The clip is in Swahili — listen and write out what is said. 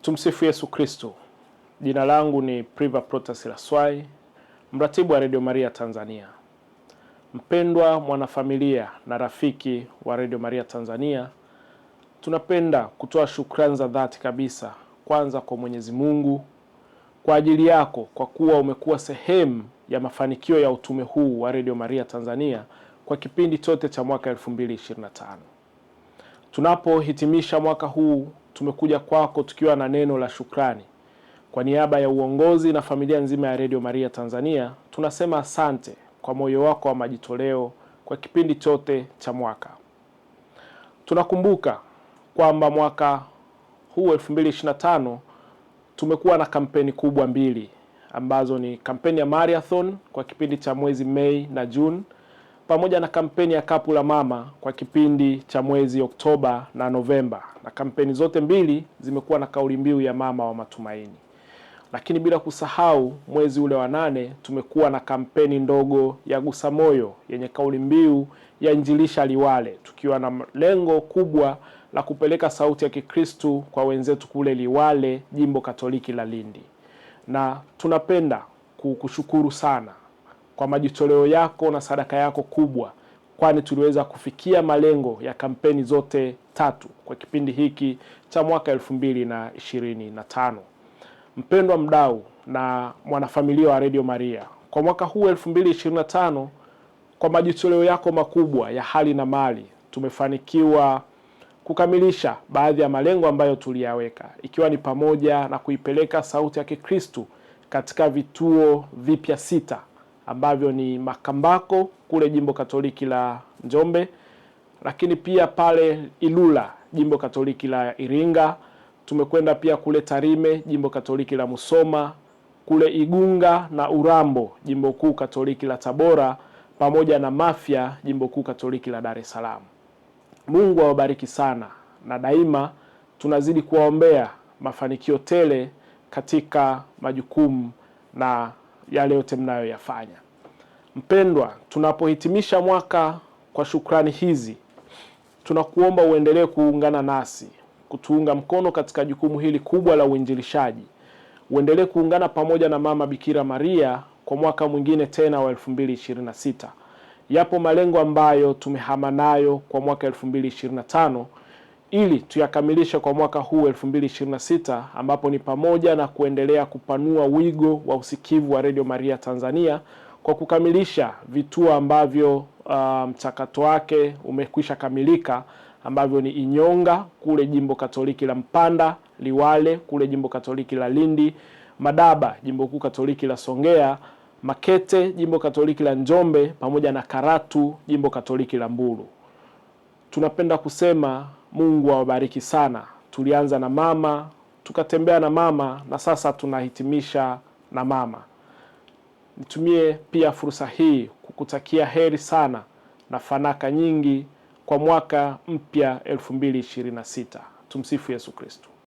Tumsifu Yesu Kristo. Jina langu ni Priva Protas Laswai, mratibu wa Radio Maria Tanzania. Mpendwa mwanafamilia na rafiki wa Radio Maria Tanzania, tunapenda kutoa shukrani za dhati kabisa kwanza kwa Mwenyezi Mungu kwa ajili yako, kwa kuwa umekuwa sehemu ya mafanikio ya utume huu wa Radio Maria Tanzania kwa kipindi chote cha mwaka 2025. Tunapohitimisha mwaka huu, tumekuja kwako tukiwa na neno la shukrani. Kwa niaba ya uongozi na familia nzima ya Radio Maria Tanzania, tunasema asante kwa moyo wako wa majitoleo kwa kipindi chote cha mwaka. Tunakumbuka kwamba mwaka huu 2025 tumekuwa na kampeni kubwa mbili, ambazo ni kampeni ya marathon kwa kipindi cha mwezi Mei na June, pamoja na kampeni ya kapu la mama kwa kipindi cha mwezi Oktoba na Novemba. Na kampeni zote mbili zimekuwa na kauli mbiu ya mama wa matumaini. Lakini bila kusahau mwezi ule wa 8 tumekuwa na kampeni ndogo ya Gusa Moyo yenye kauli mbiu ya Injilisha Liwale, tukiwa na lengo kubwa la kupeleka sauti ya Kikristo kwa wenzetu kule Liwale, Jimbo Katoliki la Lindi. Na tunapenda kukushukuru sana kwa majitoleo yako na sadaka yako kubwa, kwani tuliweza kufikia malengo ya kampeni zote tatu kwa kipindi hiki cha mwaka 2025. Mpendwa mdau na mwanafamilia wa Radio Maria, kwa mwaka huu 2025, kwa majitoleo yako makubwa ya hali na mali, tumefanikiwa kukamilisha baadhi ya malengo ambayo tuliyaweka, ikiwa ni pamoja na kuipeleka sauti ya Kikristo katika vituo vipya 6 ambavyo ni Makambako kule Jimbo Katoliki la Njombe, lakini pia pale Ilula Jimbo Katoliki la Iringa. Tumekwenda pia kule Tarime Jimbo Katoliki la Musoma, kule Igunga na Urambo Jimbo Kuu Katoliki la Tabora, pamoja na Mafia Jimbo Kuu Katoliki la Dar es Salaam. Mungu awabariki sana, na daima tunazidi kuwaombea mafanikio tele katika majukumu na yale yote mnayoyafanya. Mpendwa, tunapohitimisha mwaka kwa shukrani hizi, tunakuomba uendelee kuungana nasi, kutuunga mkono katika jukumu hili kubwa la uinjilishaji. Uendelee kuungana pamoja na Mama Bikira Maria kwa mwaka mwingine tena wa 2026. Yapo malengo ambayo tumehama nayo kwa mwaka 2025 ili tuyakamilishe kwa mwaka huu 2026, ambapo ni pamoja na kuendelea kupanua wigo wa usikivu wa Radio Maria Tanzania kwa kukamilisha vituo ambavyo mchakato wake umekwisha kamilika, ambavyo ni Inyonga kule Jimbo Katoliki la Mpanda, Liwale kule Jimbo Katoliki la Lindi, Madaba Jimbo Kuu Katoliki la Songea, Makete Jimbo Katoliki la Njombe, pamoja na Karatu Jimbo Katoliki la Mbulu. Tunapenda kusema Mungu awabariki sana. Tulianza na mama, tukatembea na mama, na sasa tunahitimisha na mama. Nitumie pia fursa hii kukutakia heri sana na fanaka nyingi kwa mwaka mpya 2026. Tumsifu Yesu Kristo.